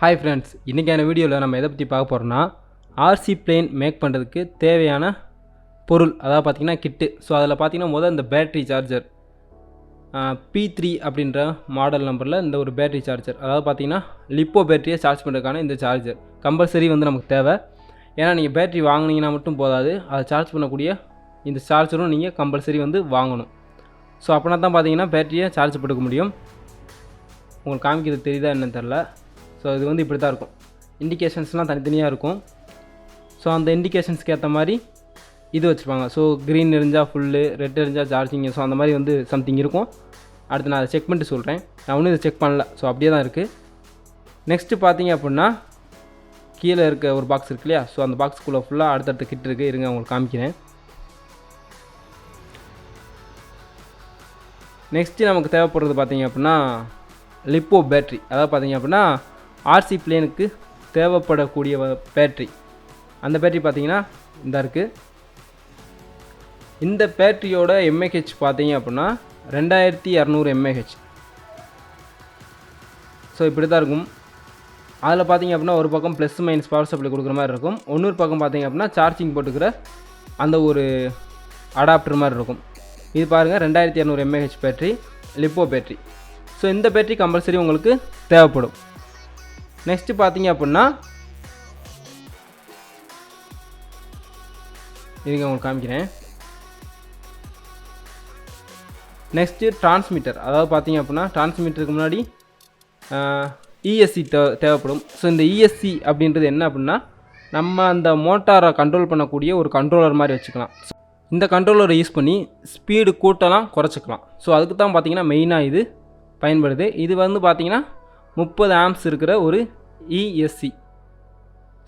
Hi friends, இன்றைக்கான வீடியோவில் நம்ம எதை பற்றி பார்க்க போகிறோம்னா ஆர்சி பிளேன் மேக் பண்ணுறதுக்கு தேவையான பொருள், அதாவது பார்த்திங்கன்னா கிட்டு. ஸோ அதில் பார்த்திங்கன்னா இந்த பேட்ரி சார்ஜர் P3 அப்படின்ற மாடல் நம்பரில் இந்த ஒரு பேட்ரி சார்ஜர், அதாவது பார்த்திங்கன்னா லிப்போ பேட்டரியை சார்ஜ் பண்ணுறதுக்கான இந்த சார்ஜர் கம்பல்சரி நமக்கு தேவை. ஏன்னா நீங்கள் பேட்ரி வாங்கினீங்கன்னா மட்டும் போதாது, அதை சார்ஜ் பண்ணக்கூடிய இந்த சார்ஜரும் நீங்கள் கம்பல்சரி வாங்கணும். ஸோ அப்படின்னா தான் பார்த்திங்கன்னா பேட்டரியை சார்ஜ் போட்டுக்க முடியும். உங்களுக்கு காமிக்கிறது தெரியுதா என்னன்னு தெரில. ஸோ இது இப்படி தான் இருக்கும். இண்டிகேஷன்ஸ்லாம் தனித்தனியாக இருக்கும். ஸோ அந்த இண்டிகேஷன்ஸ்க்கு ஏற்ற மாதிரி இது வச்சுருப்பாங்க. ஸோ க்ரீன் எரிஞ்சால் ஃபுல்லு, ரெட் எரிஞ்சால் சார்ஜிங். ஸோ அந்த மாதிரி சம்திங் இருக்கும். அடுத்து நான் அதை செக் பண்ணிட்டு சொல்கிறேன். நான் ஒன்றும் இதை செக் பண்ணல. ஸோ அப்படியே தான் இருக்குது. நெக்ஸ்ட்டு பார்த்தீங்க அப்படின்னா கீழே இருக்க ஒரு பாக்ஸ் இருக்கு இல்லையா? ஸோ அந்த பாக்ஸ்க்குள்ளே ஃபுல்லாக அடுத்தடுத்த கிட் இருக்குது. இருங்க உங்களுக்கு காமிக்கிறேன். நெக்ஸ்ட்டு நமக்கு தேவைப்படுறது பார்த்திங்க அப்படின்னா லிப்போ பேட்ரி, அதாவது பார்த்திங்க அப்படின்னா ஆர்சி பிளேனுக்கு தேவைப்படக்கூடிய பேட்ரி. அந்த பேட்ரி பார்த்திங்கன்னா இந்த இருக்குது. இந்த பேட்ரியோட எம்ஏஹெச் பார்த்திங்க அப்படின்னா 2200 mAh. ஸோ இப்படி தான் இருக்கும். அதில் பார்த்திங்க அப்படின்னா ஒரு பக்கம் ப்ளஸ் மைனஸ் பவர் சப்ளை கொடுக்குற மாதிரி இருக்கும். இன்னொரு பக்கம் பார்த்திங்க அப்படின்னா சார்ஜிங் போட்டுக்கிற அந்த ஒரு அடாப்டர் மாதிரி இருக்கும். இது பாருங்கள் 2200 mAh battery, lipo battery. So இந்த பேட்ரி கம்பல்சரி உங்களுக்கு தேவைப்படும். நெக்ஸ்ட்டு பார்த்தீங்க அப்படின்னா இதுங்க உங்களுக்கு காமிக்கிறேன். நெக்ஸ்ட்டு டிரான்ஸ்மிட்டர், அதாவது பார்த்தீங்க அப்படின்னா டிரான்ஸ்மிட்டருக்கு முன்னாடி இஎஸ்சி தேவைப்படும். ஸோ இந்த இஎஸ்சி அப்படின்றது என்ன அப்படின்னா நம்ம அந்த மோட்டாரை கண்ட்ரோல் பண்ணக்கூடிய ஒரு கண்ட்ரோலர் மாதிரி வச்சுக்கலாம். இந்த கண்ட்ரோலரை யூஸ் பண்ணி ஸ்பீடு கூட்டலாம் குறைச்சிக்கலாம். ஸோ அதுக்கு தான் பார்த்தீங்கன்னா மெயினாக இது பயன்படுது. இது பார்த்தீங்கன்னா 30 amps இருக்கிற ஒரு இஎஸ்சி.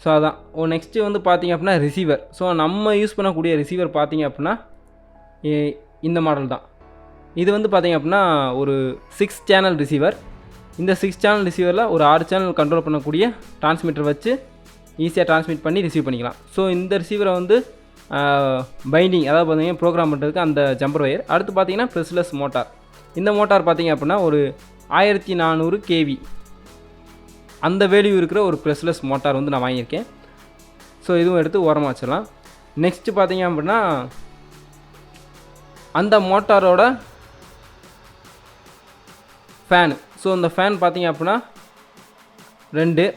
ஸோ அதான். நெக்ஸ்ட்டு பார்த்திங்க அப்படின்னா ரிசீவர். ஸோ நம்ம யூஸ் பண்ணக்கூடிய ரிசீவர் பார்த்திங்க அப்படின்னா இந்த மாடல் தான். இது பார்த்திங்க அப்படின்னா ஒரு 6 சேனல் ரிசீவர். இந்த 6 சேனல் ரிசீவரில் ஒரு 6 சேனல் கண்ட்ரோல் பண்ணக்கூடிய டிரான்ஸ்மிட்டர் வச்சு ஈஸியாக டிரான்ஸ்மிட் பண்ணி ரிசீவ் பண்ணிக்கலாம். ஸோ இந்த ரிசீவரை பைண்டிங், அதாவது பார்த்திங்கன்னா ப்ரோக்ராம் பண்ணுறதுக்கு அந்த ஜம்பர் ஒயர். அடுத்து பார்த்திங்கன்னா ப்ரெஸ்லெஸ் மோட்டார். இந்த மோட்டார் பார்த்திங்க அப்படின்னா ஒரு 1400 kV அந்த வேல்யூ இருக்கிற ஒரு ப்ரெஸ்லெஸ் மோட்டார் நான் வாங்கியிருக்கேன். ஸோ இதுவும் எடுத்து ஓரமாக வச்சிடலாம். நெக்ஸ்ட்டு பார்த்திங்க அப்படின்னா அந்த மோட்டாரோட ஃபேனு. ஸோ அந்த ஃபேன் பார்த்திங்க அப்படின்னா 2,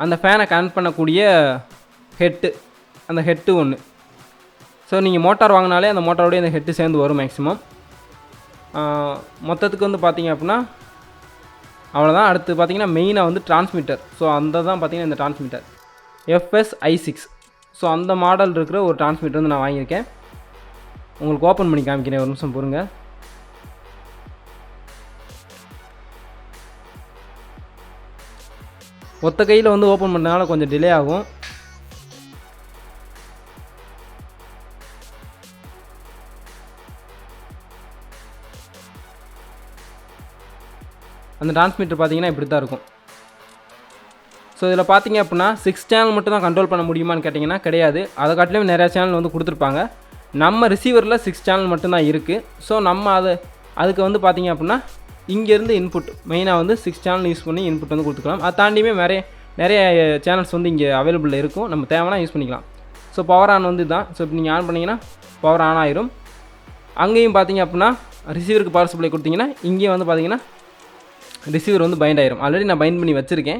அந்த ஃபேனை கனெக்ட் பண்ணக்கூடிய ஹெட்டு, அந்த ஹெட்டு 1. ஸோ நீங்கள் மோட்டார் வாங்கினாலே அந்த மோட்டாரோடைய அந்த ஹெட்டு சேர்ந்து வரும் மேக்ஸிமம். மொத்தத்துக்கு பார்த்திங்க அப்படின்னா அவ்வளோதான். அடுத்து பார்த்திங்கன்னா மெயினாக டிரான்ஸ்மிட்டர். ஸோ அந்த தான் பார்த்திங்கன்னா இந்த டிரான்ஸ்மிட்டர் FSI6. ஸோ அந்த மாடல் இருக்கிற ஒரு டிரான்ஸ்மிட்டர் நான் வாங்கியிருக்கேன். உங்களுக்கு ஓப்பன் பண்ணி காமிக்கிறேன், ஒரு நிமிஷம் பொறுங்க. ஒத்த கையில் ஓப்பன் பண்ணனால கொஞ்சம் டிலே ஆகும். அந்த டிரான்ஸ்மிட்டர் பார்த்திங்கன்னா இப்படி தான் இருக்கும். ஸோ இதில் பார்த்திங்க அப்படின்னா 6 சேனல் மட்டும் தான் கண்ட்ரோல் பண்ண முடியுமான்னு கேட்டிங்கன்னா கிடையாது. அதை காட்டிலும் நிறையா சேனல் கொடுத்துருப்பாங்க. நம்ம ரிசீவரில் 6 சேனல் மட்டும்தான் இருக்குது. ஸோ நம்ம அதுக்கு பார்த்திங்க அப்படின்னா இங்கேருந்து இன்புட் மெயினாக 6 சேனல் யூஸ் பண்ணி இன்புட் கொடுத்துக்கலாம். அதை தாண்டியுமே நிறைய சேனல்ஸ் இங்கே அவைலபிளில் இருக்கும். நம்ம தேவைன்னா யூஸ் பண்ணிக்கலாம். ஸோ பவர் ஆன் இதுதான். ஸோ இப்போ நீங்கள் ஆன் பண்ணிங்கன்னா பவர் ஆன் ஆயிரும். அங்கேயும் பார்த்திங்க அப்படின்னா ரிசீவருக்கு பவர் சப்ளை கொடுத்திங்கன்னா இங்கேயும் பார்த்திங்கன்னா ரிசீவர் பைண்ட் ஆயிரும். ஆல்ரெடி நான் பைண்ட் பண்ணி வச்சுருக்கேன்.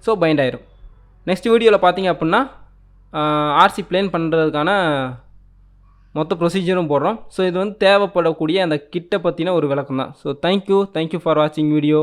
ஸோ பைண்ட் ஆயிரும். நெக்ஸ்ட் வீடியோவில் பார்த்திங்க அப்படின்னா ஆர்சி பிளேன் பண்ணுறதுக்கான மொத்த ப்ரொசீஜரும் போடுறோம். ஸோ இது தேவைப்படக்கூடிய அந்த கிட்டை பற்றின ஒரு விளக்கம் தான். ஸோ தேங்க்யூ ஃபார் வாட்சிங் வீடியோ.